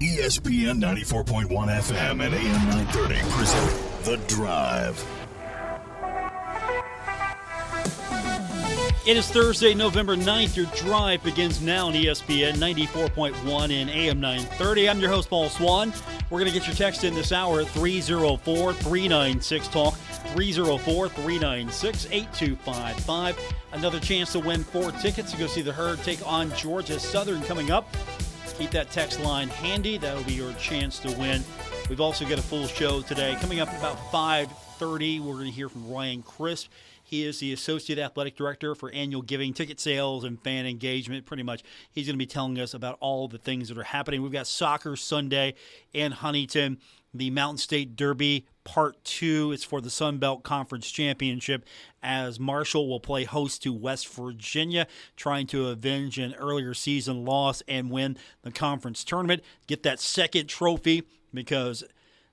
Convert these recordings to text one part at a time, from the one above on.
ESPN 94.1 FM and AM 930 present The Drive. It is Thursday, November 9th. Your drive begins now on ESPN 94.1 and AM 930. I'm your host, Paul Swann. We're going to get your text in this hour at 304-396-TALK, 304-396-8255. Another chance to win 4 tickets to go see the Herd take on Georgia Southern coming up. Keep that text line handy. That'll be your chance to win. We've also got a full show today. Coming up about 5:30, we're going to hear from Ryan Crisp. He is the Associate Athletic Director for Annual Giving, Ticket Sales, and Fan Engagement. Pretty much, he's going to be telling us about all the things that are happening. We've got Soccer Sunday in Huntington, the Mountain State Derby Part 2. It's for the Sun Belt Conference Championship, as Marshall will play host to West Virginia, trying to avenge an earlier season loss and win the conference tournament. Get that second trophy, because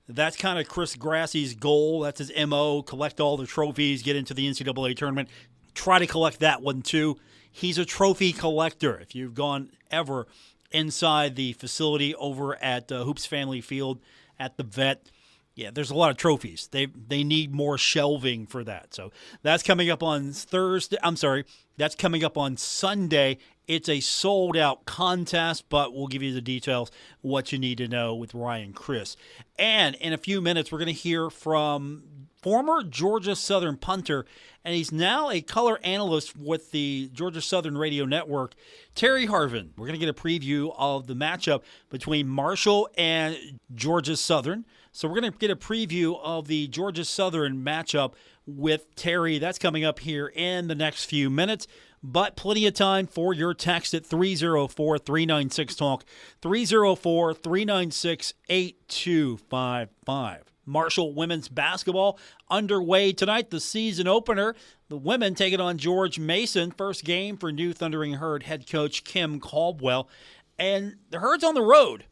that's kind of Chris Grassie's goal. That's his MO, collect all the trophies, get into the NCAA tournament, try to collect that one too. He's a trophy collector. If you've gone ever inside the facility over at Hoops Family Field at the Vet, yeah, there's a lot of trophies. They need more shelving for that. So that's coming up on that's coming up on Sunday. It's a sold-out contest, but we'll give you the details, what you need to know with Ryan Crisp. And in a few minutes, we're going to hear from former Georgia Southern punter, and he's now a color analyst with the Georgia Southern Radio Network, Terry Harvin. We're going to get a preview of the matchup between Marshall and Georgia Southern. So we're going to get a preview of the Georgia Southern matchup with Terry. That's coming up here in the next few minutes. But plenty of time for your text at 304-396-TALK, 304-396-8255. Marshall women's basketball underway tonight, the season opener. The women take it on George Mason. First game for new Thundering Herd head coach Kim Caldwell. And the Herd's on the road.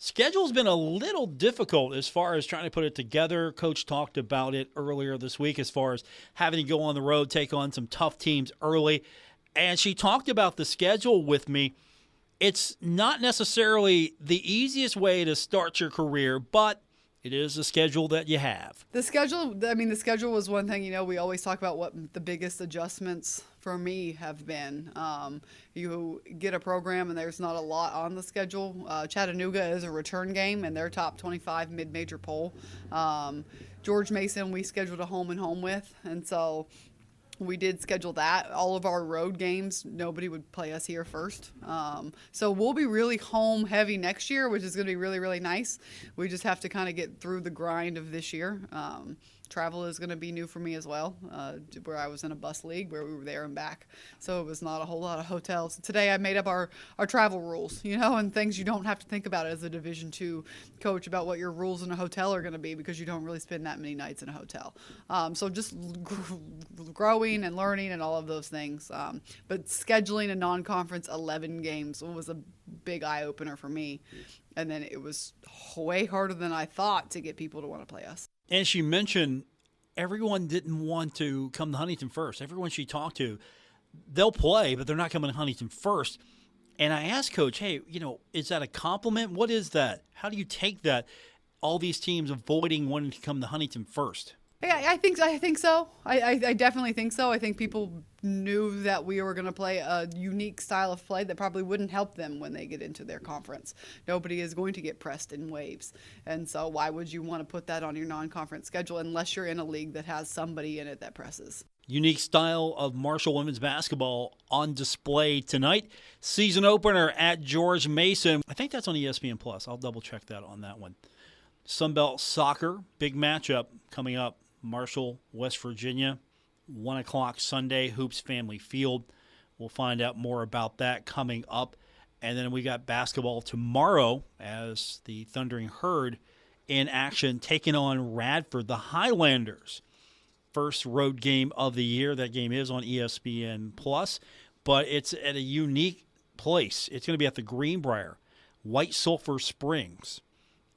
Schedule's been a little difficult as far as trying to put it together. Coach talked about it earlier this week as far as having to go on the road, take on some tough teams early. And she talked about the schedule with me. It's not necessarily the easiest way to start your career, but it is the schedule that you have. The schedule was one thing, we always talk about what the biggest adjustments for me have been. You get a program and there's not a lot on the schedule. Chattanooga is a return game and they're top 25 mid-major poll. George Mason, we scheduled a home and home with, and so we did schedule that. All of our road games, nobody would play us here first. So we'll be really home heavy next year, which is going to be really, really nice. We just have to kind of get through the grind of this year. Travel is going to be new for me as well, where I was in a bus league where we were there and back. So it was not a whole lot of hotels. Today I made up our travel rules, and things you don't have to think about as a Division II coach about what your rules in a hotel are going to be, because you don't really spend that many nights in a hotel. So just growing and learning and all of those things. But scheduling a non-conference 11 games was a big eye-opener for me. And then it was way harder than I thought to get people to want to play us. And she mentioned everyone didn't want to come to Huntington first. Everyone she talked to, they'll play, but they're not coming to Huntington first. And I asked Coach, hey, is that a compliment? What is that? How do you take that? All these teams avoiding wanting to come to Huntington first. Yeah, I think so. I definitely think so. I think people knew that we were going to play a unique style of play that probably wouldn't help them when they get into their conference. Nobody is going to get pressed in waves. And so why would you want to put that on your non-conference schedule unless you're in a league that has somebody in it that presses? Unique style of Marshall women's basketball on display tonight. Season opener at George Mason. I think that's on ESPN+. I'll double-check that on that one. Sunbelt Soccer, big matchup coming up. Marshall, West Virginia, 1 o'clock Sunday, Hoops Family Field. We'll find out more about that coming up. And then we got basketball tomorrow as the Thundering Herd in action, taking on Radford, the Highlanders. First road game of the year. That game is on ESPN+, but it's at a unique place. It's going to be at the Greenbrier, White Sulphur Springs.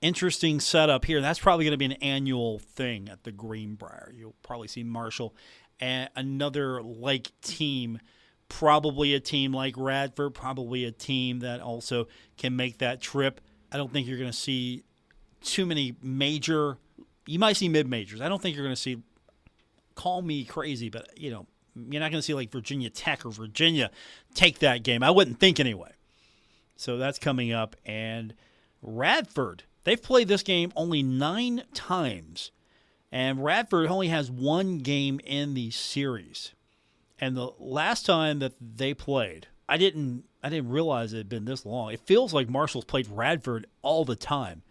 Interesting setup here. That's probably going to be an annual thing at the Greenbrier. You'll probably see Marshall and another like team, probably a team like Radford, probably a team that also can make that trip. I don't think you're going to see too many major. You might see mid-majors. I don't think you're going to see, call me crazy, but, you're not going to see like Virginia Tech or Virginia take that game. I wouldn't think anyway. So that's coming up. And Radford, they've played this game only 9 times. And Radford only has 1 game in the series. And the last time that they played, I didn't realize it had been this long. It feels like Marshall's played Radford all the time.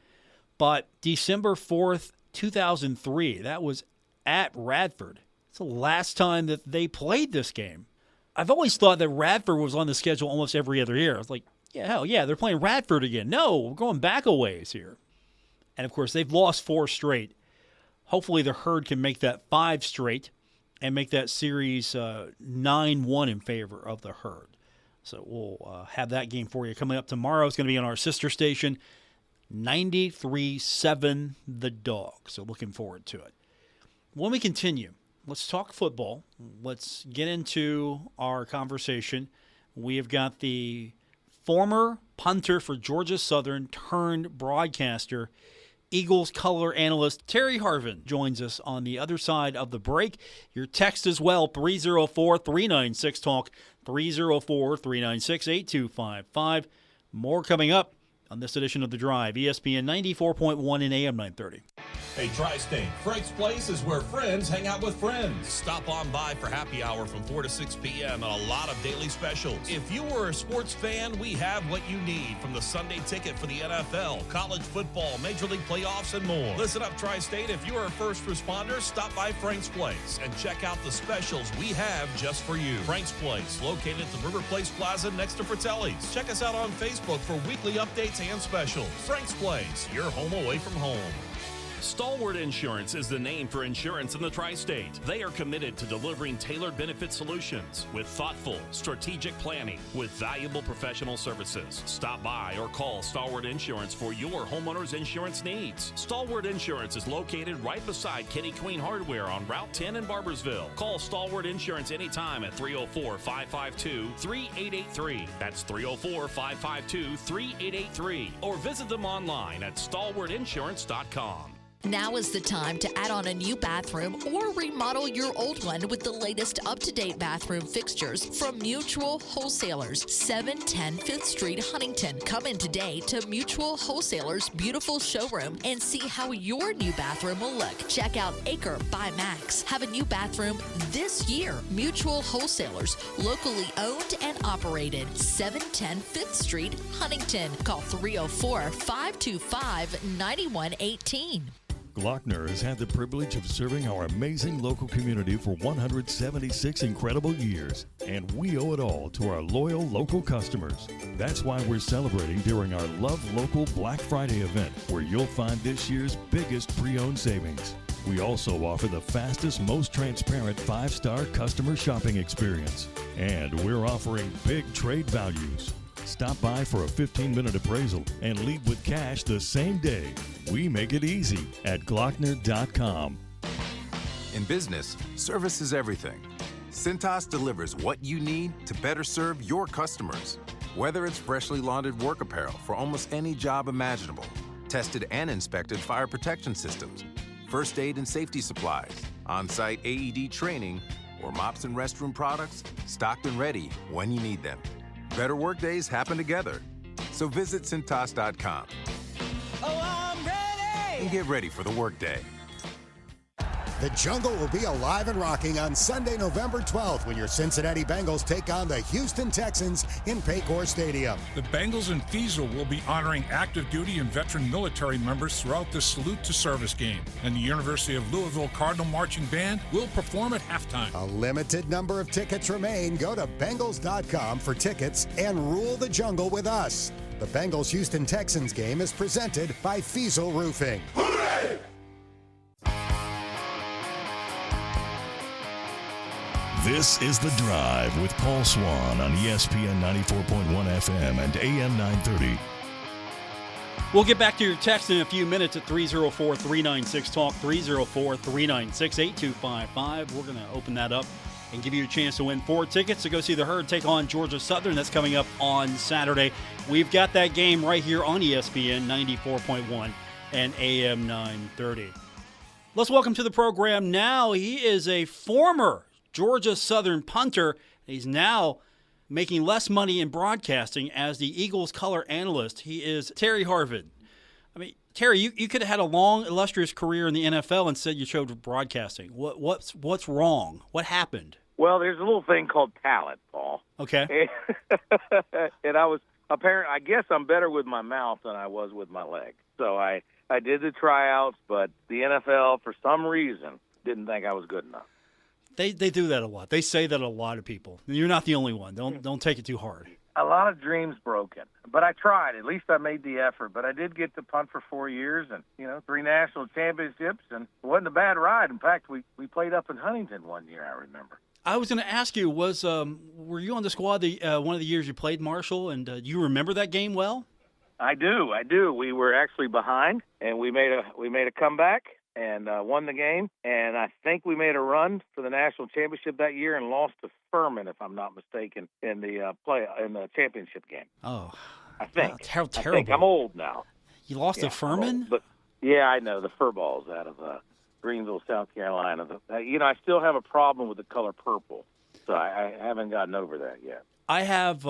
But December 4th, 2003, that was at Radford. It's the last time that they played this game. I've always thought that Radford was on the schedule almost every other year. I was like, yeah, hell yeah, they're playing Radford again. No, we're going back a ways here. And, of course, they've lost 4 straight. Hopefully the Herd can make that 5 straight and make that series 9-1 in favor of the Herd. So we'll have that game for you coming up tomorrow. It's going to be on our sister station, 93.7 The Dog. So looking forward to it. When we continue, let's talk football. Let's get into our conversation. We have got the former punter for Georgia Southern turned broadcaster, Eagles color analyst Terry Harvin joins us on the other side of the break. Your text as well, 304-396-TALK, 304-396-8255. More coming up on this edition of The Drive, ESPN 94.1 and AM 930. Hey, Tri-State, Frank's Place is where friends hang out with friends. Stop on by for happy hour from 4 to 6 p.m. and a lot of daily specials. If you were a sports fan, we have what you need, from the Sunday ticket for the NFL, college football, Major League playoffs, and more. Listen up, Tri-State. If you are a first responder, stop by Frank's Place and check out the specials we have just for you. Frank's Place, located at the River Place Plaza next to Fratelli's. Check us out on Facebook for weekly updates and specials. Frank's Place, your home away from home. Stalwart Insurance is the name for insurance in the Tri-State. They are committed to delivering tailored benefit solutions with thoughtful, strategic planning with valuable professional services. Stop by or call Stalwart Insurance for your homeowner's insurance needs. Stalwart Insurance is located right beside Kenny Queen Hardware on Route 10 in Barbersville. Call Stalwart Insurance anytime at 304-552-3883. That's 304-552-3883. Or visit them online at stalwartinsurance.com. Now is the time to add on a new bathroom or remodel your old one with the latest up-to-date bathroom fixtures from Mutual Wholesalers, 710 5th Street, Huntington. Come in today to Mutual Wholesalers' beautiful showroom and see how your new bathroom will look. Check out Acre by Max. Have a new bathroom this year. Mutual Wholesalers, locally owned and operated, 710 5th Street, Huntington. Call 304-525-9118. Glockner has had the privilege of serving our amazing local community for 176 incredible years, and we owe it all to our loyal local customers. That's why we're celebrating during our Love Local Black Friday event, where you'll find this year's biggest pre-owned savings. We also offer the fastest, most transparent 5-star customer shopping experience, and we're offering big trade values. Stop by for a 15-minute appraisal and leave with cash the same day. We make it easy at Glockner.com. In business, service is everything. Cintas delivers what you need to better serve your customers. Whether it's freshly laundered work apparel for almost any job imaginable, tested and inspected fire protection systems, first aid and safety supplies, on-site AED training, or mops and restroom products, stocked and ready when you need them. Better work days happen together. So visit Cintas.com. Oh, I'm ready! And get ready for the workday. The Jungle will be alive and rocking on Sunday, November 12th, when your Cincinnati Bengals take on the Houston Texans in Paycor Stadium. The Bengals and Fiesel will be honoring active duty and veteran military members throughout the Salute to Service game. And the University of Louisville Cardinal Marching Band will perform at halftime. A limited number of tickets remain. Go to Bengals.com for tickets and rule the Jungle with us. The Bengals-Houston Texans game is presented by Fiesel Roofing. Hooray! This is The Drive with Paul Swann on ESPN 94.1 FM and AM 930. We'll get back to your text in a few minutes at 304-396-TALK, 304-396-8255. We're going to open that up and give you a chance to win 4 tickets to go see the Herd take on Georgia Southern. That's coming up on Saturday. We've got that game right here on ESPN 94.1 and AM 930. Let's welcome to the program now. He is a former Georgia Southern punter. He's now making less money in broadcasting as the Eagles color analyst. He is Terry Harvin. I mean, Terry, you could have had a long, illustrious career in the NFL and said you chose broadcasting. What's wrong? What happened? Well, there's a little thing called talent, Paul. Okay. And I guess I'm better with my mouth than I was with my leg. So I did the tryouts, but the NFL, for some reason, didn't think I was good enough. They do that a lot. They say that a lot of people. You're not the only one. Don't take it too hard. A lot of dreams broken. But I tried. At least I made the effort. But I did get to punt for 4 years and, 3 national championships, and it wasn't a bad ride. In fact, we played up in Huntington one year, I remember. I was going to ask you, were you on the squad one of the years you played Marshall, and do you remember that game well? I do. We were actually behind, and we made a comeback and won the game. And I think we made a run for the national championship that year and lost to Furman, if I'm not mistaken, in the championship game. Oh, I think. How terrible! I think. I'm old now. You lost to Furman? But yeah, I know, the fur balls out of Greenville, South Carolina. I still have a problem with the color purple, so I haven't gotten over that yet. I have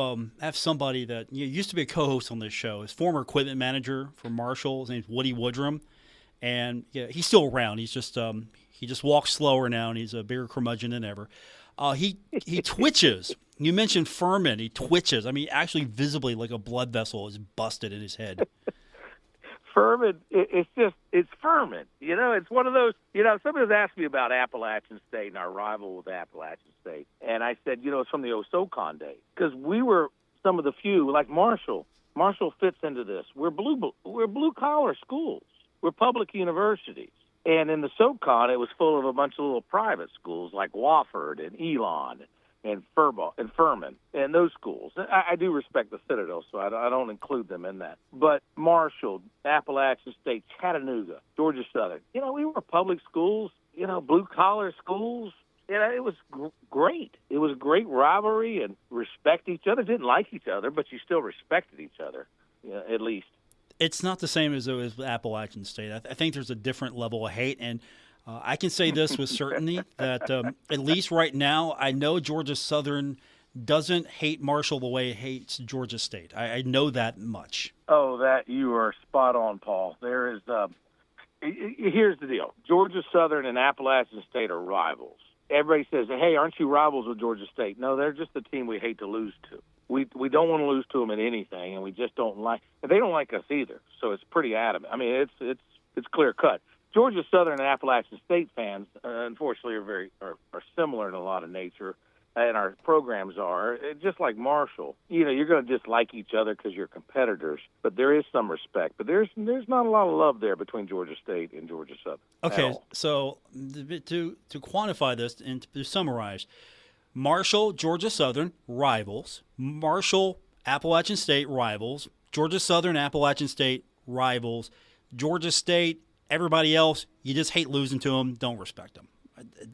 somebody that used to be a co-host on this show. His former equipment manager for Marshall. His name's Woody Woodrum, and he's still around. He's just he just walks slower now, and he's a bigger curmudgeon than ever. He twitches. You mentioned Furman. He twitches. I mean, actually visibly, like a blood vessel is busted in his head. Furman, it's Furman. It's one of those, somebody was asking me about Appalachian State and our rival with Appalachian State. And I said, it's from the Osocon days. Because we were some of the few, like Marshall. Marshall fits into this. We're blue-collar schools. We're public universities. And in the SoCon, it was full of a bunch of little private schools like Wofford and Elon and Furman and those schools. I do respect the Citadel, so I don't include them in that. But Marshall, Appalachian State, Chattanooga, Georgia Southern, we were public schools, blue-collar schools. It was great. It was a great rivalry and respect each other. Didn't like each other, but you still respected each other, at least. It's not the same as Appalachian State. I think there's a different level of hate, and I can say this with certainty that at least right now, I know Georgia Southern doesn't hate Marshall the way it hates Georgia State. I know that much. Oh, that you are spot on, Paul. There is here's the deal. Georgia Southern and Appalachian State are rivals. Everybody says, hey, aren't you rivals with Georgia State? No, they're just the team we hate to lose to. We don't want to lose to them in anything, and we just don't like – they don't like us either, so it's pretty adamant. I mean, it's clear-cut. Georgia Southern and Appalachian State fans, unfortunately, are similar in a lot of nature, and our programs are. Just like Marshall, you're going to dislike each other because you're competitors, but there is some respect. But there's not a lot of love there between Georgia State and Georgia Southern. Okay, so to quantify this and to summarize, Marshall, Georgia Southern, rivals. Marshall, Appalachian State, rivals. Georgia Southern, Appalachian State, rivals. Georgia State, everybody else, you just hate losing to them, don't respect them.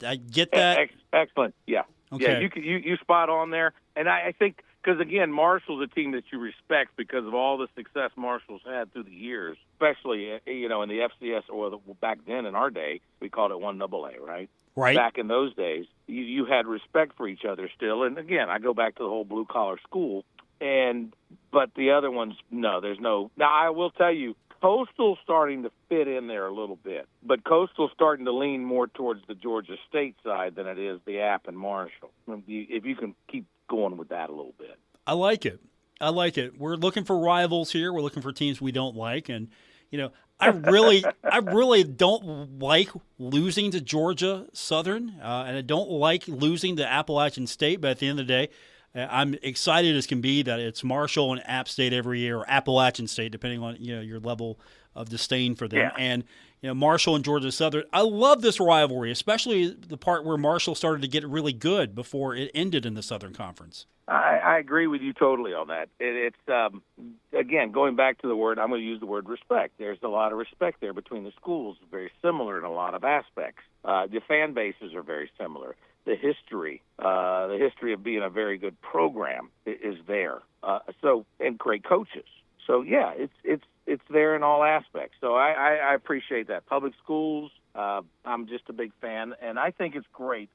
I get that. Excellent. Yeah. Okay. Yeah, you spot on there. And I think, because, again, Marshall's a team that you respect because of all the success Marshall's had through the years, especially, in the FCS, or back then in our day, we called it 1AA, right? Right. Back in those days, you had respect for each other still. And, again, I go back to the whole blue-collar school. But the other ones, no, there's no. Now, I will tell you, Coastal's starting to fit in there a little bit. But Coastal's starting to lean more towards the Georgia State side than it is the App and Marshall. If you can keep going with that a little bit. I like it. We're looking for rivals here. We're looking for teams we don't like. And, I really don't like losing to Georgia Southern, and I don't like losing to Appalachian State. But at the end of the day, I'm excited as can be that it's Marshall and App State every year, or Appalachian State, depending on your level of disdain for them. Yeah. And Marshall and Georgia Southern. I love this rivalry, especially the part where Marshall started to get really good before it ended in the Southern Conference. I agree with you totally on that. It's again, going back to the word, I'm going to use the word respect. There's a lot of respect there between the schools, very similar in a lot of aspects. The fan bases are very similar. The history of being a very good program is there. And great coaches. So yeah, it's there in all aspects. So I appreciate that. Public schools, I'm just a big fan, and I think it's great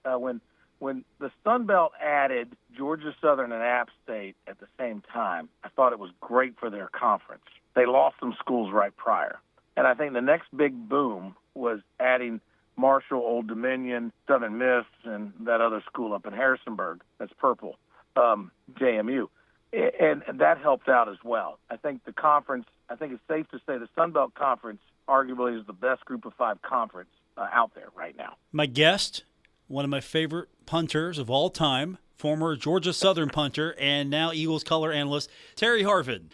when the Sun Belt added Georgia Southern and App State at the same time. I thought it was great for their conference. They lost some schools right prior, and I think the next big boom was adding Marshall, Old Dominion, Southern Miss, and that other school up in Harrisonburg. That's purple, JMU. And that helped out as well. I think the conference, I think it's safe to say the Sun Belt Conference arguably is the best group of 5 conference out there right now. My guest, one of my favorite punters of all time, former Georgia Southern punter and now Eagles color analyst, Terry Harvin.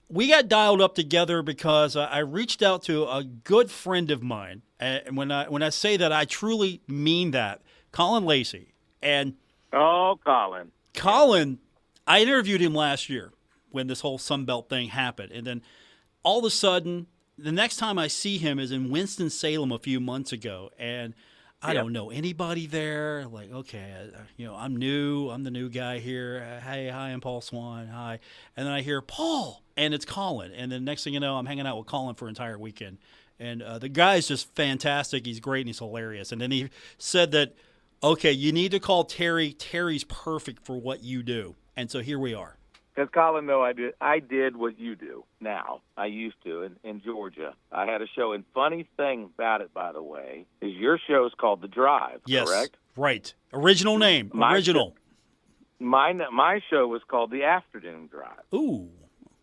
We got dialed up together because I reached out to a good friend of mine. And when I say that, I truly mean that. Colin Lacey. And Colin, I interviewed him last year when this whole Sun Belt thing happened. And then all of a sudden, the next time I see him is in Winston-Salem a few months ago. And I don't know anybody there. Like, okay, I'm new. I'm the new guy here. Hey, hi, I'm Paul Swann. Hi. And then I hear Paul, and it's Colin. And then next thing you know, I'm hanging out with Colin for an entire weekend. And the guy's just fantastic. He's great, and he's hilarious. And then he said that, okay, you need to call Terry. Terry's perfect for what you do. And so here we are. Because, Colin, no, I did what you do now. I used to in Georgia. I had a show, and funny thing about it, by the way, is your show is called The Drive, yes, correct? Right. Original name. Original. My show was called The Afternoon Drive. Ooh.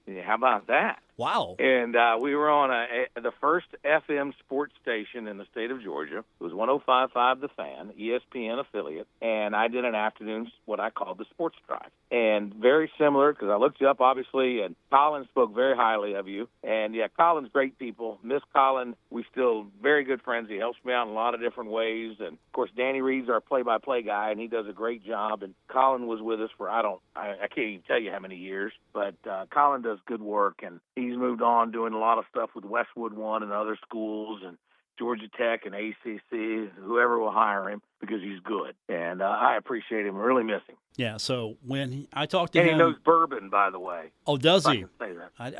Yeah, how about that? Wow. And we were on the first FM sports station in the state of Georgia. It was 105.5 The Fan, ESPN affiliate, and I did an afternoon, what I called the Sports Drive. And very similar, because I looked you up, obviously, and Colin spoke very highly of you. And, yeah, Colin's great people. Miss Colin, we still very good friends. He helps me out in a lot of different ways. And, of course, Danny Reed's our play-by-play guy, and he does a great job. And Colin was with us for, I can't even tell you how many years, but Colin does good work, and he's moved on doing a lot of stuff with Westwood One and other schools and Georgia Tech and ACC, whoever will hire him, because he's good. And I appreciate him. Really miss him. Yeah, so when I talked to him... And he knows bourbon, by the way. Oh, does he? I can say that.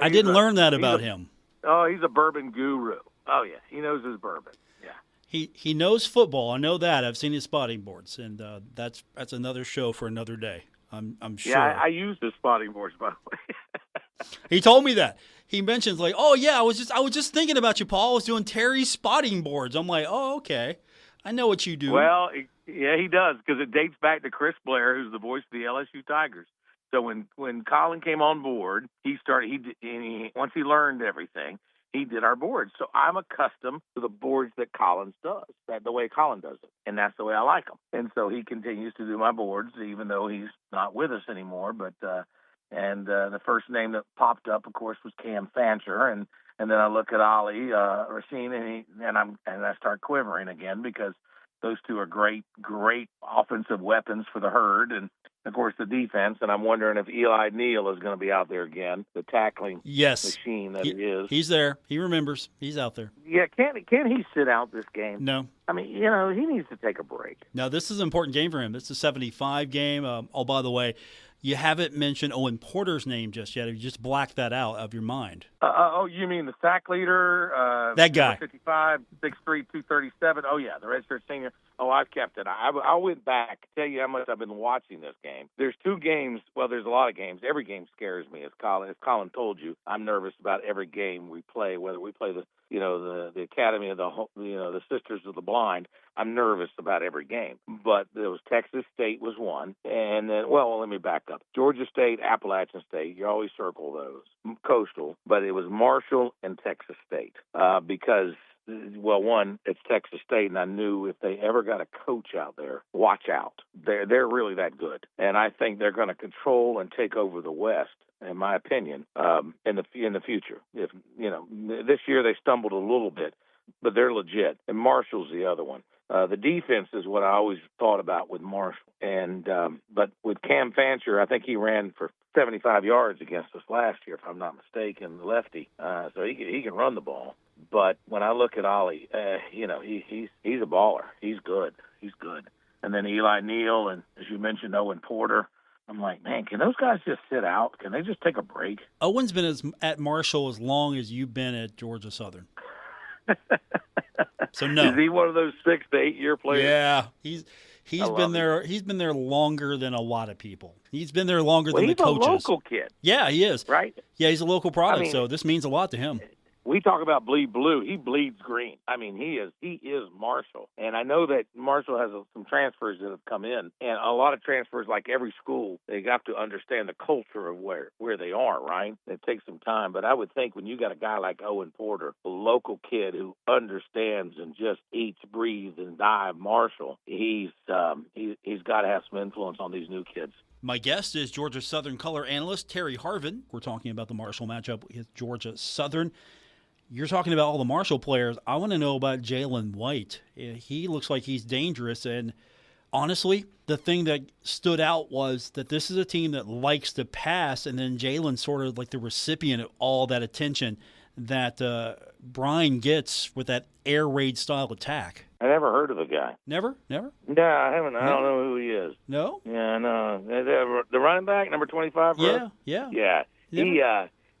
I didn't learn that about him. Oh, he's a bourbon guru. Oh, yeah. He knows his bourbon. Yeah. He knows football. I know that. I've seen his spotting boards, and that's another show for another day. I'm sure. Yeah, I use the spotting boards, by the way. He told me that. He mentions like, oh yeah, I was just thinking about you, Paul. I was doing Terry's spotting boards. I'm like, oh okay, I know what you do. Well, yeah, he does, because it dates back to Chris Blair, who's the voice of the LSU Tigers. So when Colin came on board, once he learned everything, he did our boards. So I'm accustomed to the boards that Collins does, the way Colin does it, and that's the way I like them. And so he continues to do my boards, even though he's not with us anymore. But the first name that popped up, of course, was Cam Fancher, and then I look at Ali Racine, and I start quivering again, because those two are great offensive weapons for the Herd, and of course the defense. And I'm wondering if Eli Neal is going to be out there again, the tackling machine that he is. He's there. He remembers. He's out there. Yeah, can he sit out this game? No. I mean, he needs to take a break. No, this is an important game for him. It's a 75 game. Oh, by the way, you haven't mentioned Owen Porter's name just yet. You just blacked that out of your mind. You mean the sack leader? That guy. 55, 6'3", 237. Oh, yeah, the redshirt senior. Oh, I've kept it. I went back to tell you how much I've been watching this game. There's two games. Well, there's a lot of games. Every game scares me. As Colin told you, I'm nervous about every game we play, whether we play the Academy of the Sisters of the Blind. I'm nervous about every game. But there was Texas State was one. And then, well, let me back up. Georgia State, Appalachian State, you always circle those. Coastal. But it was Marshall and Texas State because, well, one, it's Texas State, and I knew if they ever got a coach out there, watch out. They're really that good. And I think they're going to control and take over the West, in my opinion, in the future. If this year they stumbled a little bit, but they're legit. And Marshall's the other one. The defense is what I always thought about with Marshall. And but with Cam Fancher, I think he ran for 75 yards against us last year, if I'm not mistaken, the lefty. So he can run the ball. But when I look at Ollie, he's a baller. He's good. He's good. And then Eli Neal, and as you mentioned, Owen Porter. I'm like, man, can those guys just sit out? Can they just take a break? Owen's been at Marshall as long as you've been at Georgia Southern. So no. Is he one of those 6 to 8 year players? Yeah, he's been there. He's been there longer than a lot of people. He's been there longer than the coaches. He's a local kid. Yeah, he is. Right? Yeah, he's a local product, so this means a lot to him. We talk about bleed blue. He bleeds green. I mean, he is Marshall. And I know that Marshall has some transfers that have come in, and a lot of transfers, like every school, they have to understand the culture of where they are, right? It takes some time. But I would think when you got a guy like Owen Porter, a local kid who understands and just eats, breathes, and dies Marshall, he's got to have some influence on these new kids. My guest is Georgia Southern color analyst Terry Harvin. We're talking about the Marshall matchup with Georgia Southern. You're talking about all the Marshall players. I want to know about Jalen White. He looks like he's dangerous. And honestly, the thing that stood out was that this is a team that likes to pass, and then Jalen's sort of like the recipient of all that attention that Brian gets with that air raid style attack. I never heard of the guy. Never? No, I haven't. No. I don't know who he is. No? Yeah, no. The running back, number 25? Yeah.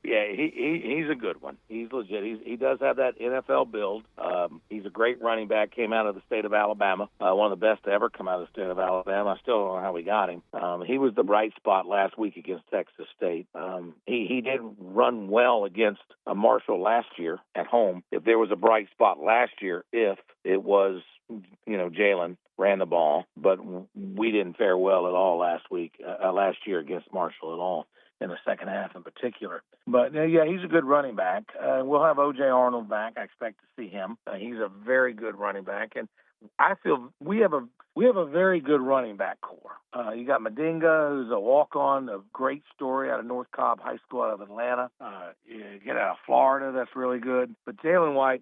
He's a good one. He's legit. He does have that NFL build. He's a great running back. Came out of the state of Alabama. One of the best to ever come out of the state of Alabama. I still don't know how we got him. He was the bright spot last week against Texas State. He did run well against Marshall last year at home. If there was a bright spot last year, if it was, Jalen ran the ball, but we didn't fare well at all last year against Marshall at all, in the second half in particular. But, he's a good running back. We'll have O.J. Arnold back. I expect to see him. He's a very good running back. And I feel we have a very good running back core. You got Madinga, who's a walk-on, a great story out of North Cobb High School out of Atlanta. You get out of Florida, that's really good. But Jalen White,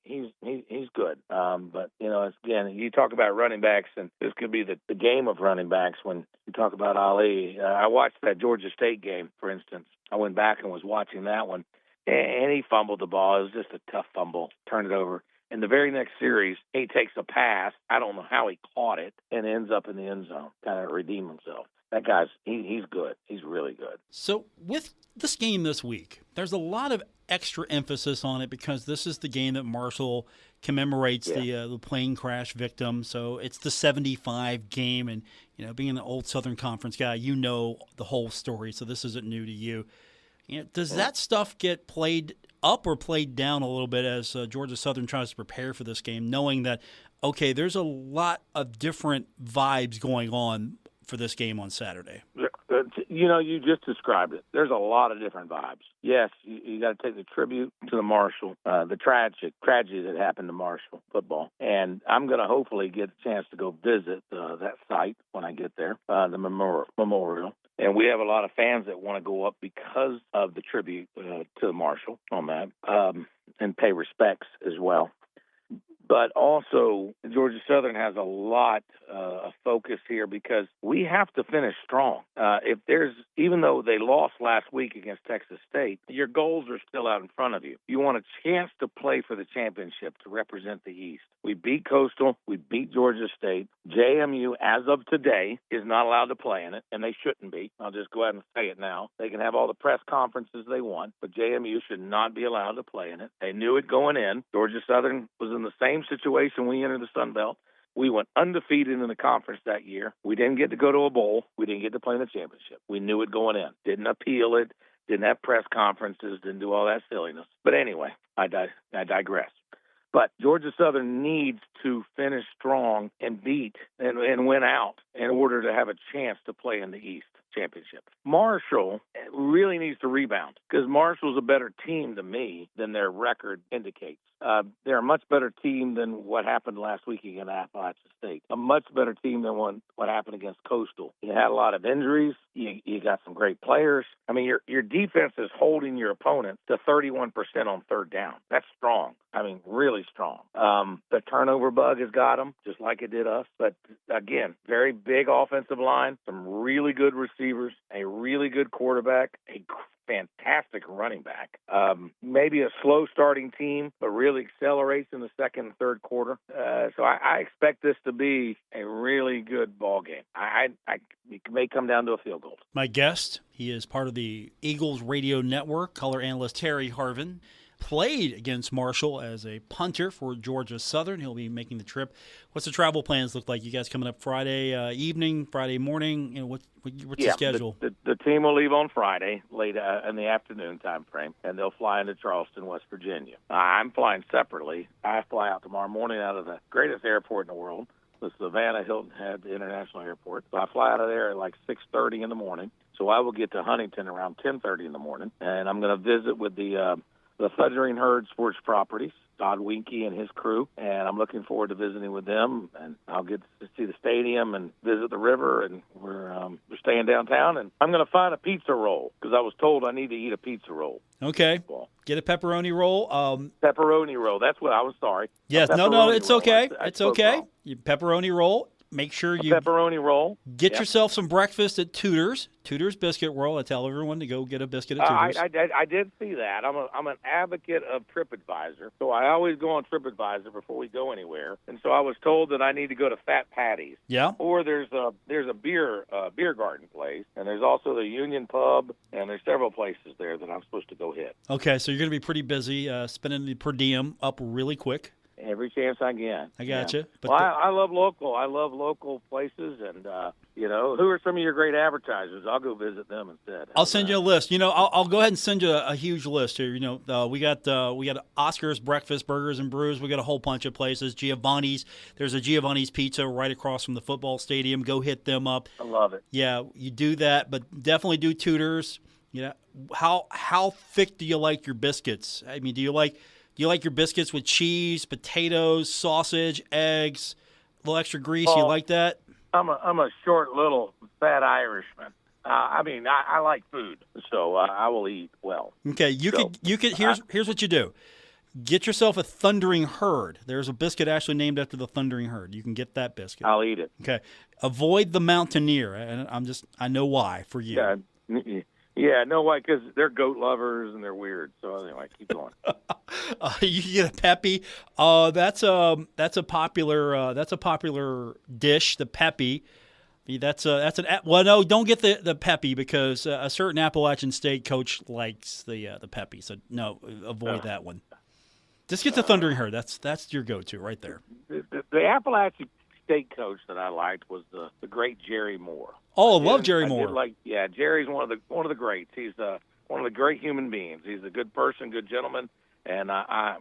he's good. But again, you talk about running backs, and this could be the game of running backs when you talk about Ali. I watched that Georgia State game, for instance. I went back and was watching that one, and he fumbled the ball. It was just a tough fumble. Turned it over. In the very next series, he takes a pass. I don't know how he caught it and ends up in the end zone, kind of redeem himself. That guy's, he's good. He's really good. So with this game this week, there's a lot of extra emphasis on it because this is the game that Marshall commemorates the plane crash victim. So it's the 75 game. And, being an old Southern Conference guy, the whole story. So this isn't new to you. Does that stuff get played up or played down a little bit as Georgia Southern tries to prepare for this game, knowing that, okay, there's a lot of different vibes going on for this game on Saturday? You just described it. There's a lot of different vibes. Yes, you got to take the tribute to the Marshall, the tragedy that happened to Marshall football. And I'm going to hopefully get a chance to go visit that site when I get there, the memorial. And we have a lot of fans that want to go up because of the tribute to Marshall on that and pay respects as well. But also, Georgia Southern has a lot of focus here because we have to finish strong. Even though they lost last week against Texas State, your goals are still out in front of you. You want a chance to play for the championship to represent the East. We beat Coastal. We beat Georgia State. JMU, as of today, is not allowed to play in it, and they shouldn't be. I'll just go ahead and say it now. They can have all the press conferences they want, but JMU should not be allowed to play in it. They knew it going in. Georgia Southern was in the same situation when we entered the Sun Belt. We went undefeated in the conference that year. We didn't get to go to a bowl. We didn't get to play in the championship. We knew it going in. Didn't appeal it. Didn't have press conferences. Didn't do all that silliness. But anyway, I digress. But Georgia Southern needs to finish strong and beat and win out in order to have a chance to play in the East championship. Marshall really needs to rebound because Marshall's a better team to me than their record indicates. They're a much better team than what happened last week against Appalachian State. A much better team than what happened against Coastal. You had a lot of injuries. You got some great players. I mean, your defense is holding your opponent to 31% on third down. That's strong. I mean, really strong. The turnover bug has got them, just like it did us. But, again, very big offensive line, some really good receivers, a really good quarterback, a fantastic running back. Maybe a slow starting team, but really accelerates in the second and third quarter. So I expect this to be a really good ball game. It may come down to a field goal. My guest, he is part of the Eagles Radio Network, color analyst Terry Harvin. Played against Marshall as a punter for Georgia Southern. He'll be making the trip. What's the travel plans look like? You guys coming up Friday evening, Friday morning? What's the schedule? The team will leave on Friday, late in the afternoon time frame, and they'll fly into Charleston, West Virginia. I'm flying separately. I fly out tomorrow morning out of the greatest airport in the world, the Savannah Hilton Head International Airport. So I fly out of there at like 6:30 in the morning. So I will get to Huntington around 10:30 in the morning, and I'm going to visit with the Thundering Herd Sports Properties, Todd Winky and his crew, and I'm looking forward to visiting with them. And I'll get to see the stadium and visit the river, and we're staying downtown. And I'm going to find a pizza roll because I was told I need to eat a pizza roll. Okay. Get a pepperoni roll. Pepperoni roll. That's what I was sorry. Yes. No. It's okay. It's okay. Pepperoni roll. Make sure you pepperoni roll. Get yourself some breakfast at Tudor's Biscuit World. I tell everyone to go get a biscuit at Tudor's. I did see that. I'm an advocate of TripAdvisor, so I always go on TripAdvisor before we go anywhere. And so I was told that I need to go to Fat Patty's. Yeah. Or there's a beer garden place, and there's also the Union Pub, and there's several places there that I'm supposed to go hit. Okay, so you're going to be pretty busy, spending the per diem up really quick. Every chance I get. I got you. But I love local. I love local places, and who are some of your great advertisers? I'll go visit them instead. I'll send you a list. I'll go ahead and send you a huge list here. We got Oscar's Breakfast Burgers and Brews. We got a whole bunch of places. Giovanni's. There's a Giovanni's Pizza right across from the football stadium. Go hit them up. I love it. Yeah, you do that, but definitely do Tudor's. How thick do you like your biscuits? I mean, do you like your biscuits with cheese, potatoes, sausage, eggs, a little extra grease? You like that? I'm a short, little, fat Irishman. I like food, so I will eat well. Okay, you could. Here's what you do. Get yourself a Thundering Herd. There's a biscuit actually named after the Thundering Herd. You can get that biscuit. I'll eat it. Okay. Avoid the Mountaineer, and I know why for you. Yeah, no, why? Because they're goat lovers and they're weird. So anyway, keep going. You can get a Peppy. That's a popular dish. The Peppy. No, don't get the Peppy because a certain Appalachian State coach likes the Peppy. So no, avoid that one. Just get the Thundering Herd. That's your go-to right there. The Appalachian State coach that I liked was the great Jerry Moore. Oh, I love Jerry Moore. Jerry's one of the greats. He's one of the great human beings. He's a good person, good gentleman, and I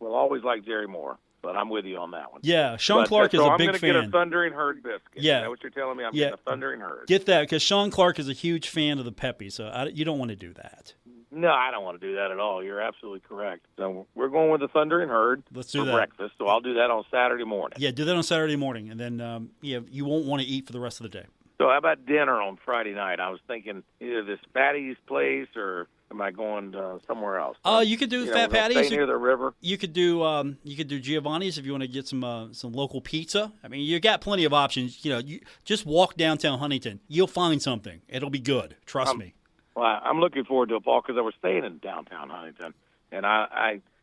will always like Jerry Moore. But I'm with you on that one. Yeah, Sean Clark is a big fan. I'm going to get a Thundering Herd biscuit. Yeah. Is that what you're telling me? I'm getting a Thundering Herd. Get that because Sean Clark is a huge fan of the Peppy, so you don't want to do that. No, I don't want to do that at all. You're absolutely correct. So we're going with the Thundering Herd for breakfast. So I'll do that on Saturday morning. Yeah, do that on Saturday morning, and then you won't want to eat for the rest of the day. So how about dinner on Friday night? I was thinking either this Patty's place or am I going somewhere else? You could do Fat Patty's. Stay near the river. You could do Giovanni's if you want to get some local pizza. I mean, you got plenty of options. You just walk downtown Huntington. You'll find something. It'll be good. Trust me. Well, I'm looking forward to it, Paul, because I was staying in downtown Huntington, and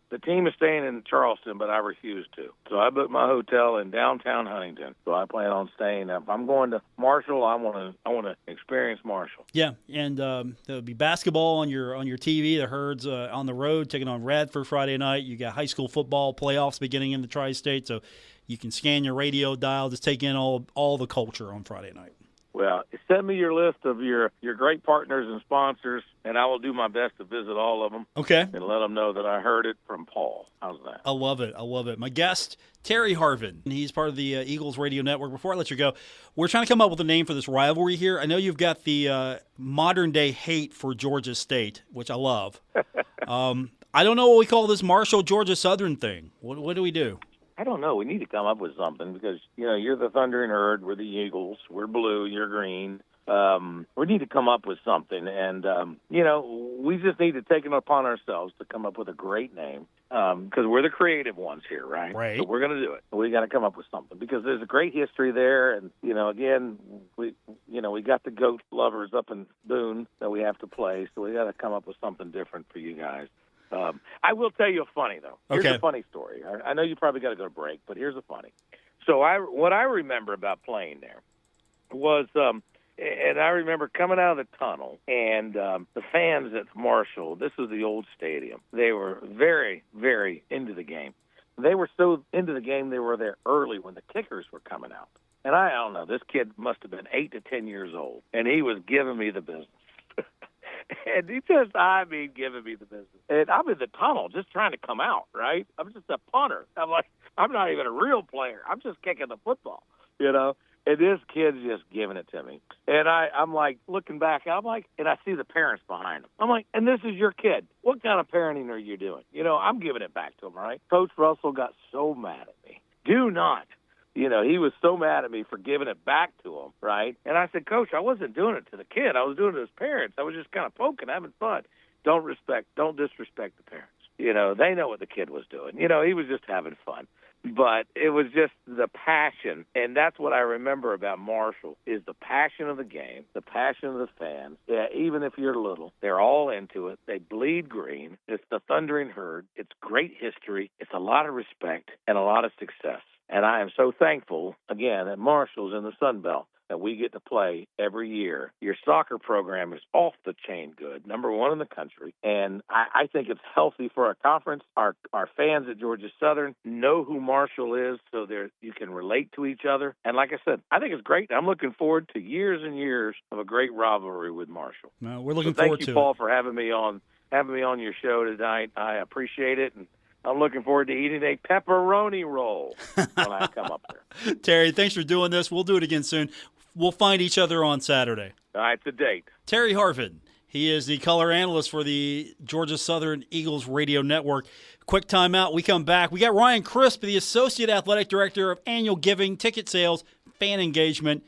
the team is staying in Charleston, but I refuse to. So I booked my hotel in downtown Huntington. So I plan on staying. If I'm going to Marshall, I want to experience Marshall. Yeah, and there'll be basketball on your TV. The Herds on the road taking on Radford Friday night. You got high school football playoffs beginning in the Tri-State, so you can scan your radio dial, just take in all the culture on Friday night. Well, send me your list of your great partners and sponsors, and I will do my best to visit all of them. Okay. And let them know that I heard it from Paul. How's that? I love it. My guest, Terry Harvin. He's part of the Eagles Radio Network. Before I let you go, we're trying to come up with a name for this rivalry here. I know you've got the modern-day hate for Georgia State, which I love. I don't know what we call this Marshall-Georgia Southern thing. What do we do? I don't know. We need to come up with something because, you're the Thundering Herd. We're the Eagles. We're blue. You're green. we need to come up with something. And, we just need to take it upon ourselves to come up with a great name because we're the creative ones here, right? Right. So we're going to do it. We got to come up with something because there's a great history there. And, again, we got the goat lovers up in Boone that we have to play. So we got to come up with something different for you guys. I will tell you a funny, though. Here's a funny story. I know you probably got to go to break, but here's a funny. So what I remember about playing there was, and I remember coming out of the tunnel, and the fans at Marshall, this was the old stadium, they were very, very into the game. They were so into the game, they were there early when the kickers were coming out. And I don't know, this kid must have been 8 to 10 years old, and he was giving me the business. And he just, giving me the business. And I'm in the tunnel just trying to come out, right? I'm just a punter. I'm like, I'm not even a real player. I'm just kicking the football, And this kid's just giving it to me. And I'm like, looking back, and I see the parents behind him. I'm like, and this is your kid. What kind of parenting are you doing? I'm giving it back to him, right? Coach Russell got so mad at me. Do not. He was so mad at me for giving it back to him, right? And I said, Coach, I wasn't doing it to the kid. I was doing it to his parents. I was just kind of poking, having fun. Don't disrespect the parents. They know what the kid was doing. He was just having fun. But it was just the passion, and that's what I remember about Marshall, is the passion of the game, the passion of the fans. Yeah, even if you're little, they're all into it. They bleed green. It's the Thundering Herd. It's great history. It's a lot of respect and a lot of success. And I am so thankful, again, that Marshall's in the Sun Belt, that we get to play every year. Your soccer program is off the chain good, #1 in the country. And I think it's healthy for our conference. Our fans at Georgia Southern know who Marshall is, so you can relate to each other. And like I said, I think it's great. I'm looking forward to years and years of a great rivalry with Marshall. No, we're looking forward to it. Thank you, Paul, for having me on your show tonight. I appreciate it. And I'm looking forward to eating a pepperoni roll when I come up there. Terry, thanks for doing this. We'll do it again soon. We'll find each other on Saturday. All right, it's a date. Terry Harvin. He is the color analyst for the Georgia Southern Eagles Radio Network. Quick timeout. We come back. We got Ryan Crisp, the Associate Athletic Director of Annual Giving, Ticket Sales, Fan Engagement.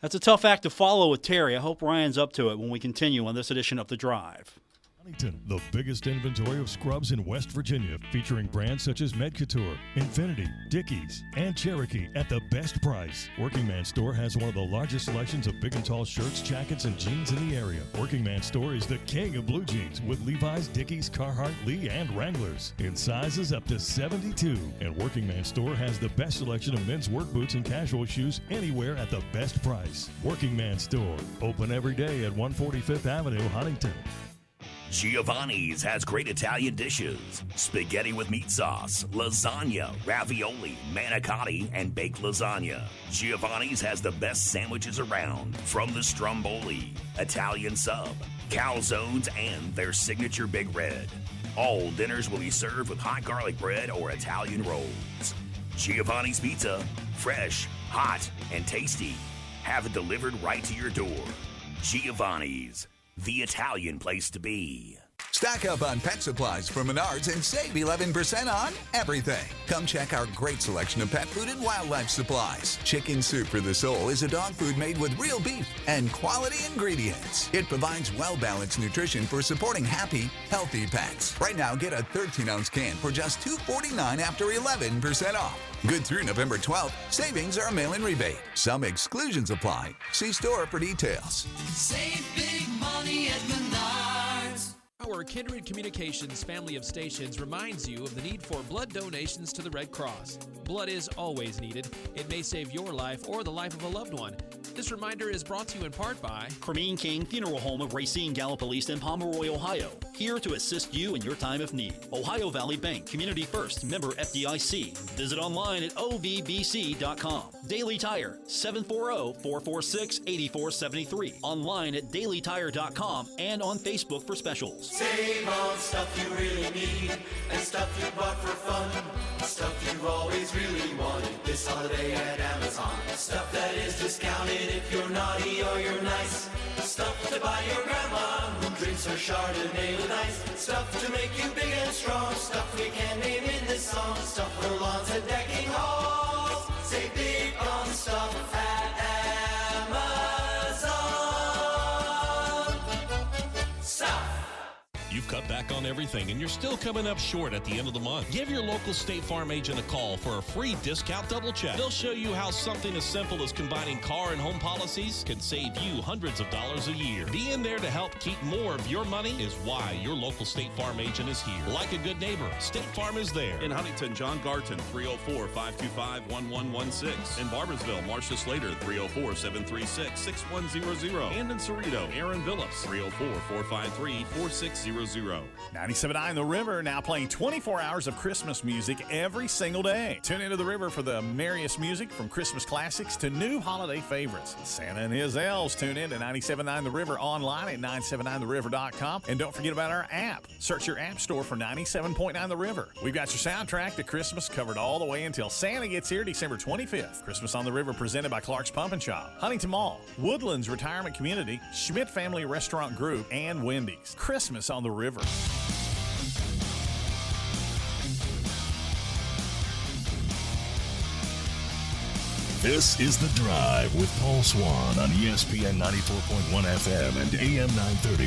That's a tough act to follow with Terry. I hope Ryan's up to it when we continue on this edition of The Drive. Huntington, the biggest inventory of scrubs in West Virginia, featuring brands such as Medcouture, Infinity, Dickies, and Cherokee at the best price. Working Man Store has one of the largest selections of big and tall shirts, jackets, and jeans in the area. Working Man Store is the king of blue jeans with Levi's, Dickies, Carhartt, Lee, and Wranglers in sizes up to 72. And Working Man Store has the best selection of men's work boots and casual shoes anywhere at the best price. Working Man Store, open every day at 145th Avenue, Huntington. Giovanni's has great Italian dishes. Spaghetti with meat sauce, lasagna, ravioli, manicotti, and baked lasagna. Giovanni's has the best sandwiches around, from the stromboli, Italian sub, calzones, and their signature Big Red. All dinners will be served with hot garlic bread or Italian rolls. Giovanni's Pizza, fresh, hot, and tasty. Have it delivered right to your door. Giovanni's, the Italian place to be. Stock up on pet supplies from Menards and save 11% on everything. Come check our great selection of pet food and wildlife supplies. Chicken Soup for the Soul is a dog food made with real beef and quality ingredients. It provides well-balanced nutrition for supporting happy, healthy pets. Right now, get a 13-ounce can for just $2.49 after 11% off. Good through November 12th. Savings are a mail-in rebate. Some exclusions apply. See store for details. Save big money at Menards. Our Kindred Communications family of stations reminds you of the need for blood donations to the Red Cross. Blood is always needed. It may save your life or the life of a loved one. This reminder is brought to you in part by Cremeen King Funeral Home of Racine, Gallup East, and Pomeroy, Ohio. Here to assist you in your time of need. Ohio Valley Bank, Community First, member FDIC. Visit online at ovbc.com. Daily Tire, 740-446-8473. Online at dailytire.com and on Facebook for specials. Save on stuff you really need and stuff you bought for fun. Stuff you've always really wanted this holiday at Amazon. Stuff that is discounted if you're naughty or you're nice. Stuff to buy your grandma who drinks her Chardonnay with ice. Stuff to make you big and strong. Stuff we can't name in this song. Stuff for lawns and decking halls. Save big on stuff at Amazon. cut back on everything and you're still coming up short at the end of the month? Give your local State Farm agent a call for a free discount double check. They'll show you how something as simple as combining car and home policies can save you hundreds of dollars a year. Being there to help keep more of your money is why your local State Farm agent is here. Like a good neighbor, State Farm is there. In Huntington, John Garton, 304-525-1116. In Barbersville, Marcia Slater, 304-736-6100. And in Cerrito, Aaron Billups, 304-453-4600. 97.9 The River now playing 24 hours of Christmas music every single day. Tune into The River for the merriest music from Christmas classics to new holiday favorites. Santa and his elves. Tune in to 97.9 The River online at 979theriver.com. And don't forget about our app. Search your app store for 97.9 The River. We've got your soundtrack to Christmas covered all the way until Santa gets here December 25th. Christmas on the River presented by Clark's Pump and Shop, Huntington Mall, Woodlands Retirement Community, Schmidt Family Restaurant Group, and Wendy's. Christmas on the River. This is The Drive with Paul Swann on ESPN 94.1 FM and AM 930.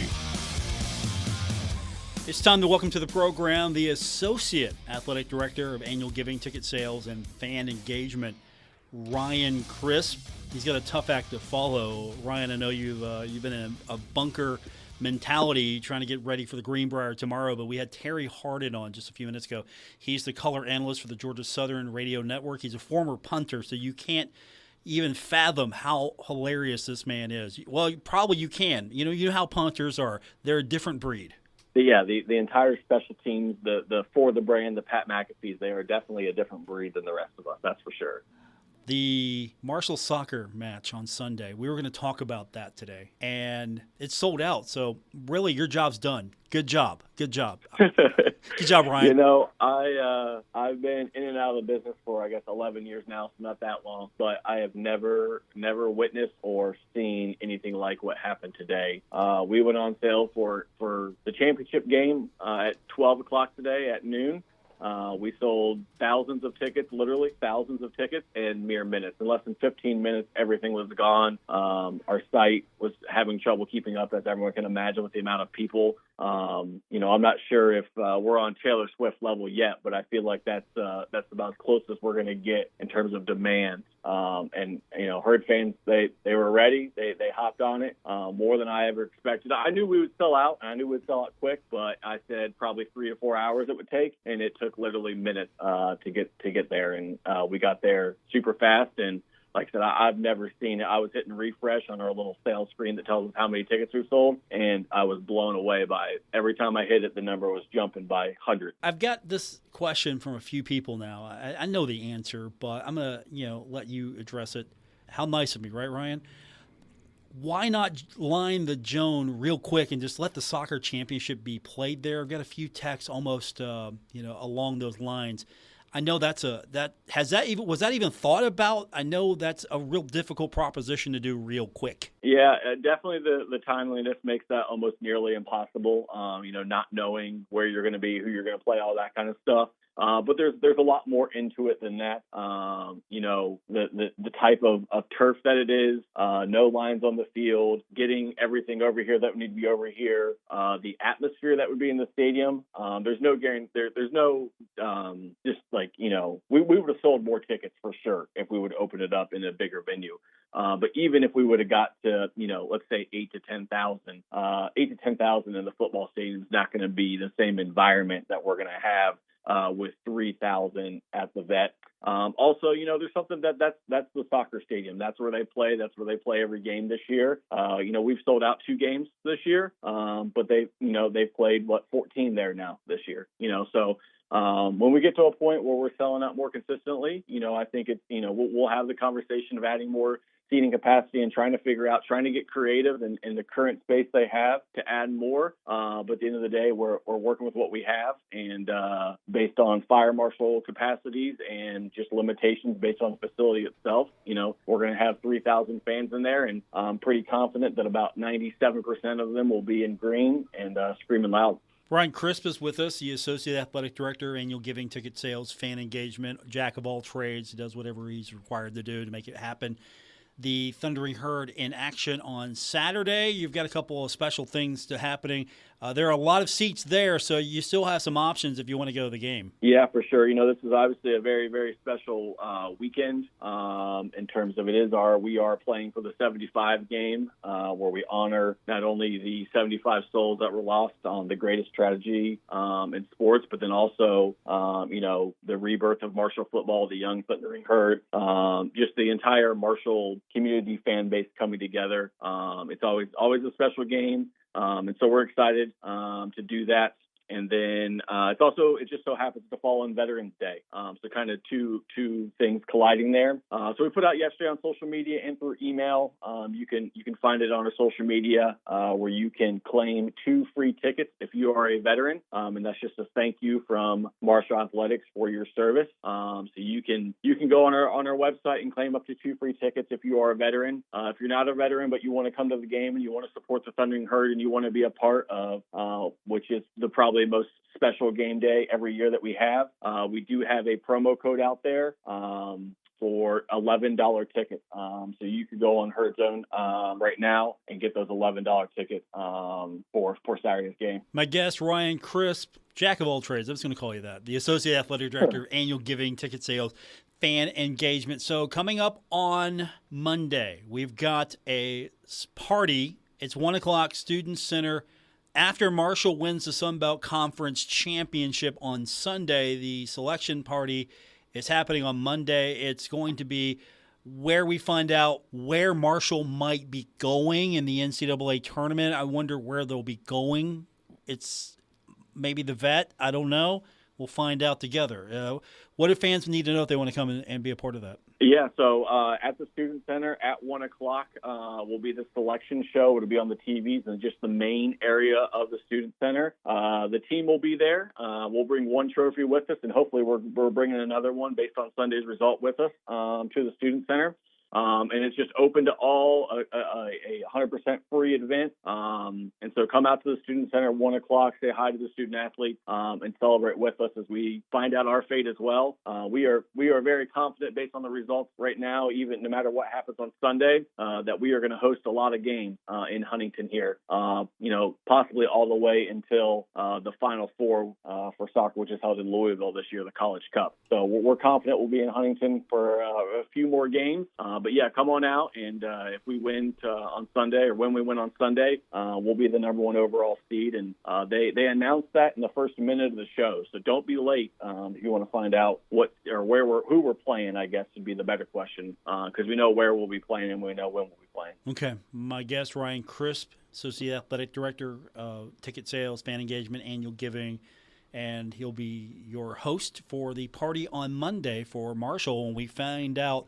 It's time to welcome to the program the Associate Athletic Director of Annual Giving, Ticket Sales, and Fan Engagement, Ryan Crisp. He's got a tough act to follow. Ryan, I know you've been in a bunker mentality trying to get ready for the Greenbrier tomorrow, but we had Terry Harvin on just a few minutes ago. He's the color analyst for the Georgia Southern Radio Network. He's a former punter, so you can't even fathom how hilarious this man is. Well, probably you can. You know how punters are. They're a different breed. Yeah, the entire special teams, the for the brand, the Pat McAfee's, they are definitely a different breed than the rest of us. That's for sure. The Marshall soccer match on Sunday, we were going to talk about that today, and it's sold out. So really, your job's done. Good job. Good job. Good job, Ryan. You know, I've been in and out of the business for, I guess, 11 years now, so not that long. But I have never witnessed or seen anything like what happened today. We went on sale for the championship game at 12 o'clock today at noon. We sold thousands of tickets, literally thousands of tickets in mere minutes. In less than 15 minutes, everything was gone. Our site was having trouble keeping up, as everyone can imagine, with the amount of people. I'm not sure if we're on Taylor Swift level yet, but I feel like that's about as close as we're going to get in terms of demand. Herd fans, they were ready. They hopped on it more than I ever expected. I knew we would sell out, and I knew we'd sell out quick, but I said probably 3 to 4 hours it would take, and it took literally minutes to get there. And we got there super fast. And like I said, I've never seen it. I was hitting refresh on our little sales screen that tells us how many tickets we've sold, and I was blown away by it. Every time I hit it, the number was jumping by hundreds. I've got this question from a few people now. I know the answer, but I'm going to let you address it. How nice of me, right, Ryan? Why not line the Joan real quick and just let the soccer championship be played there? I've got a few texts almost along those lines. I know was that even thought about? I know that's a real difficult proposition to do real quick. Yeah, definitely the timeliness makes that almost nearly impossible. Not knowing where you're going to be, who you're going to play, all that kind of stuff. But there's a lot more into it than that. The type of turf that it is, no lines on the field, getting everything over here that would need to be over here, the atmosphere that would be in the stadium. There's no guarantee. There's no we would have sold more tickets for sure if we would open it up in a bigger venue. But even if we would have got to, let's say 8 to 10,000 in the football stadium is not going to be the same environment that we're going to have with 3,000 at the Vet. Also, there's something that's the soccer stadium. That's where they play. That's where they play every game this year. We've sold out 2 games this year, but they've played 14 there now this year. So when we get to a point where we're selling out more consistently, I think it's we'll have the conversation of adding more seating capacity and trying to get creative in the current space they have to add more. But at the end of the day, we're working with what we have, and based on fire marshal capacities and just limitations based on the facility itself, we're going to have 3,000 fans in there, and I'm pretty confident that about 97% of them will be in green and screaming loud. Ryan Crisp is with us, the Associate Athletic Director, Annual Giving, Ticket Sales, Fan Engagement, jack of all trades. He does whatever he's required to do to make it happen. The Thundering Herd in action on Saturday. You've got a couple of special things happening. there are a lot of seats there, so you still have some options if you want to go to the game. Yeah, for sure. This is obviously a very, very special weekend in terms of we are playing for the 75 game where we honor not only the 75 souls that were lost on the greatest tragedy in sports, but then also, the rebirth of Marshall football, the young thundering herd, just the entire Marshall community fan base coming together. It's always a special game. And so we're excited to do that. And then it just so happens to fall on Veterans Day. So kind of two things colliding there. So we put out yesterday on social media and through email. You can find it on our social media where you can claim 2 free tickets if you are a veteran. And that's just a thank you from Marshall Athletics for your service. So you can go on our website and claim up to 2 free tickets if you are a veteran. If you're not a veteran but you want to come to the game and you want to support the Thundering Herd and you want to be a part of which is probably most special game day every year that we have. We do have a promo code out there for $11 tickets. So you could go on Herd Zone right now and get those $11 tickets for Saturday's game. My guest, Ryan Crisp, jack of all trades. I'm just going to call you that. The Associate Athletic Director of Annual Giving, Ticket Sales, Fan Engagement. So coming up on Monday, we've got a party. It's 1 o'clock, Student Center. After Marshall wins the Sun Belt Conference Championship on Sunday, the selection party is happening on Monday. It's going to be where we find out where Marshall might be going in the NCAA tournament. I wonder where they'll be going. It's maybe the Vet. I don't know. We'll find out together. What do fans need to know if they want to come and be a part of that? Yeah, so at the Student Center at 1 o'clock will be the selection show. It'll be on the TVs and just the main area of the Student Center. The team will be there. We'll bring 1 trophy with us, and hopefully we're bringing another one based on Sunday's result with us to the Student Center. And it's just open to all, a 100% free event. And so come out to the Student Center at 1 o'clock, say hi to the student athletes, and celebrate with us as we find out our fate as well. We are very confident based on the results right now, even no matter what happens on Sunday, that we are going to host a lot of games in Huntington here, possibly all the way until the Final Four for soccer, which is held in Louisville this year, the College Cup. So we're confident we'll be in Huntington for a few more games. But yeah, come on out, and if we win on Sunday, or when we win on Sunday, we'll be the number 1 overall seed. And they announced that in the first minute of the show, so don't be late if you want to find out who we're playing. I guess would be the better question, because we know where we'll be playing and we know when we'll be playing. Okay, my guest Ryan Crisp, Associate Athletic Director of Ticket Sales, Fan Engagement, Annual Giving. And he'll be your host for the party on Monday for Marshall when we find out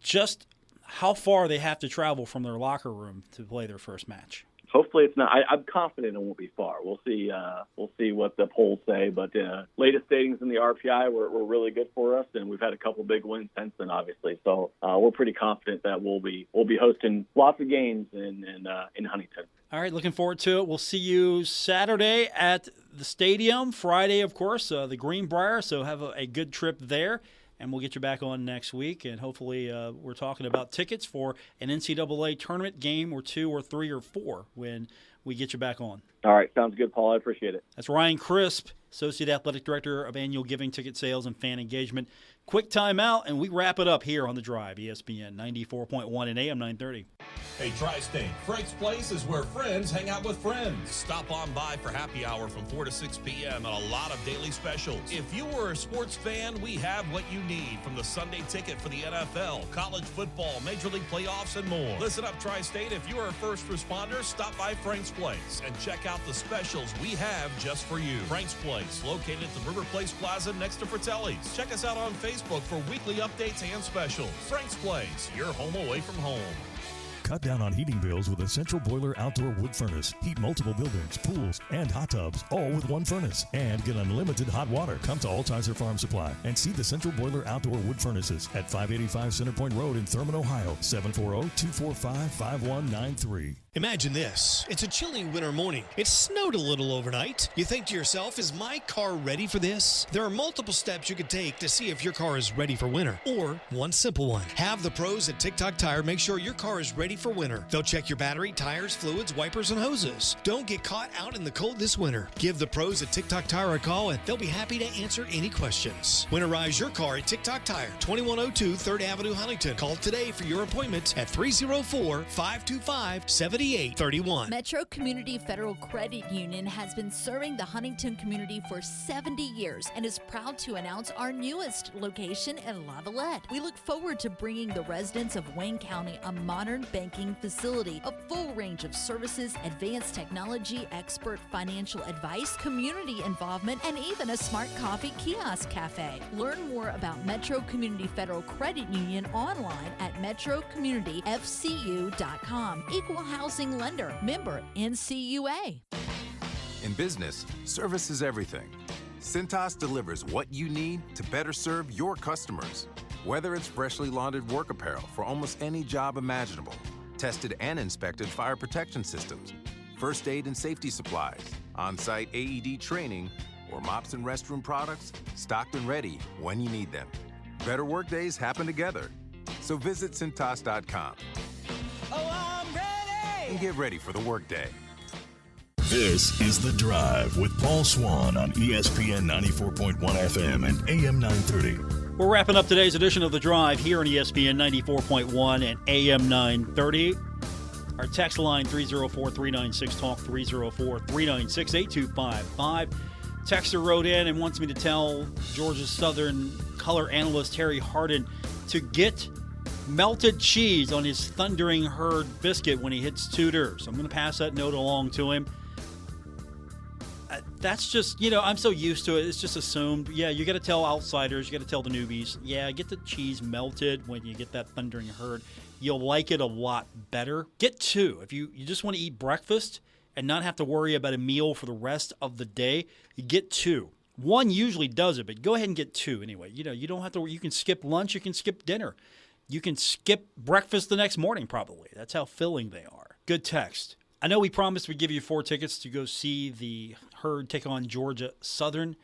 just how far they have to travel from their locker room to play their first match. Hopefully it's not. I'm confident it won't be far. We'll see. We'll see what the polls say. But latest ratings in the RPI were really good for us, and we've had a couple big wins since then, obviously. So we're pretty confident that we'll be hosting lots of games in Huntington. All right, looking forward to it. We'll see you Saturday at the stadium. Friday, of course, the Greenbrier. So have a good trip there. And we'll get you back on next week, and hopefully we're talking about tickets for an NCAA tournament game or 2 or 3 or 4 when we get you back on. All right, sounds good, Paul. I appreciate it. That's Ryan Crisp, Associate Athletic Director of Annual Giving, Ticket Sales, and Fan Engagement. Quick timeout, and we wrap it up here on The Drive, ESPN 94.1 and AM 930. Hey, Tri-State, Frank's Place is where friends hang out with friends. Stop on by for happy hour from 4 to 6 p.m. and a lot of daily specials. If you were a sports fan, we have what you need, from the Sunday ticket for the NFL, college football, Major League playoffs, and more. Listen up, Tri-State. If you are a first responder, stop by Frank's Place and check out the specials we have just for you. Frank's Place, located at the River Place Plaza next to Fratelli's. Check us out on Facebook for weekly updates and specials. Frank's Place, your home away from home. Cut down on heating bills with a central boiler outdoor wood furnace. Heat multiple buildings, pools, and hot tubs, all with one furnace. And get unlimited hot water. Come to Altizer Farm Supply and see the central boiler outdoor wood furnaces at 585 Centerpoint Road in Thurman, Ohio. 740-245-5193. Imagine this. It's a chilly winter morning. It snowed a little overnight. You think to yourself, is my car ready for this? There are multiple steps you could take to see if your car is ready for winter. Or one simple one. Have the pros at TikTok Tire make sure your car is ready ready for winter. They'll check your battery, tires, fluids, wipers, and hoses. Don't get caught out in the cold this winter. Give the pros at TikTok Tire a call, and they'll be happy to answer any questions. Winterize your car at TikTok Tire, 2102 3rd Avenue, Huntington. Call today for your appointment at 304-525-7831. Metro Community Federal Credit Union has been serving the Huntington community for 70 years and is proud to announce our newest location in Lavallette. We look forward to bringing the residents of Wayne County a modern banking facility, a full range of services, advanced technology, expert financial advice, community involvement, and even a smart coffee kiosk cafe. Learn more about Metro Community Federal Credit Union online at metrocommunityfcu.com. Equal housing lender, member NCUA. In business, service is everything. Cintas delivers what you need to better serve your customers. Whether it's freshly laundered work apparel for almost any job imaginable, tested and inspected fire protection systems, first aid and safety supplies, on-site AED training, or mops and restroom products, stocked and ready when you need them. Better work days happen together. So visit Cintas.com. Oh, I'm ready! And get ready for the workday. This is The Drive with Paul Swann on ESPN 94.1 FM and AM 930. We're wrapping up today's edition of The Drive here on ESPN 94.1 and AM 930. Our text line 304-396-TALK, 304-396-8255. Texter wrote in and wants me to tell Georgia Southern color analyst Terry Harvin to get melted cheese on his Thundering Herd biscuit when he hits Tudor. So I'm going to pass that note along to him. That's just, I'm so used to it. It's just assumed. Yeah, you got to tell outsiders. You got to tell the newbies. Yeah, get the cheese melted when you get that Thundering Herd. You'll like it a lot better. Get two. If you just want to eat breakfast and not have to worry about a meal for the rest of the day, you get two. One usually does it, but go ahead and get two anyway. You don't have to. You can skip lunch. You can skip dinner. You can skip breakfast the next morning probably. That's how filling they are. Good text. I know we promised we'd give you 4 tickets to go see the Herd take on Georgia Southern.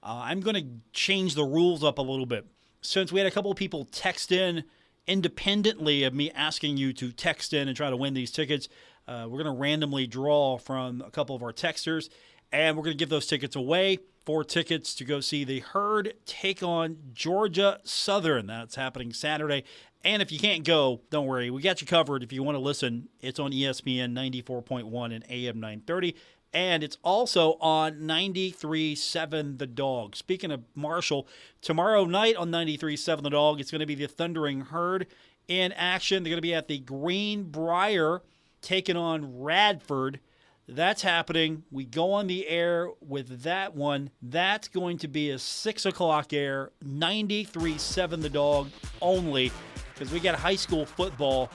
I'm going to change the rules up a little bit. Since we had a couple of people text in independently of me asking you to text in and try to win these tickets, we're going to randomly draw from a couple of our texters, and we're going to give those tickets away. 4 tickets to go see the Herd take on Georgia Southern. That's happening Saturday. And if you can't go, don't worry. We got you covered. If you want to listen, it's on ESPN 94.1 and AM 930. And it's also on 93.7 The Dog. Speaking of Marshall, tomorrow night on 93.7 The Dog, it's going to be the Thundering Herd in action. They're going to be at the Greenbrier taking on Radford. That's happening. We go on the air with that one. That's going to be a 6 o'clock air, 93.7 The Dog only, because we got high school football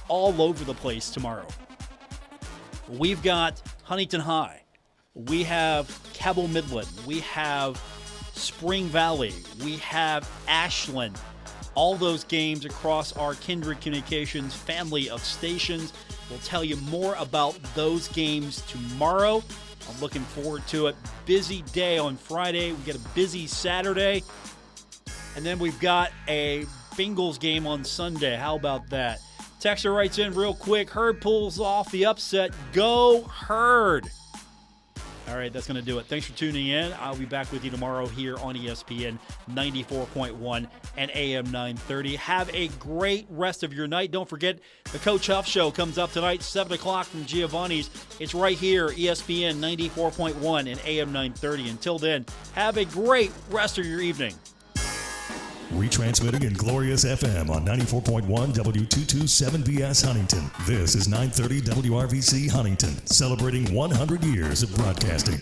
all over the place tomorrow. We've got Huntington High. We have Cabell Midland. We have Spring Valley. We have Ashland. All those games across our Kindred Communications family of stations. We'll tell you more about those games tomorrow. I'm looking forward to it. Busy day on Friday. We get a busy Saturday. And then we've got a Bengals game on Sunday. How about that? Texter writes in real quick. Herd pulls off the upset. Go Herd. All right, that's going to do it. Thanks for tuning in. I'll be back with you tomorrow here on ESPN 94.1 and AM 930. Have a great rest of your night. Don't forget, the Coach Huff Show comes up tonight, 7 o'clock from Giovanni's. It's right here, ESPN 94.1 and AM 930. Until then, have a great rest of your evening. Retransmitting in glorious FM on 94.1 W227BS Huntington. This is 930 WRVC Huntington, celebrating 100 years of broadcasting.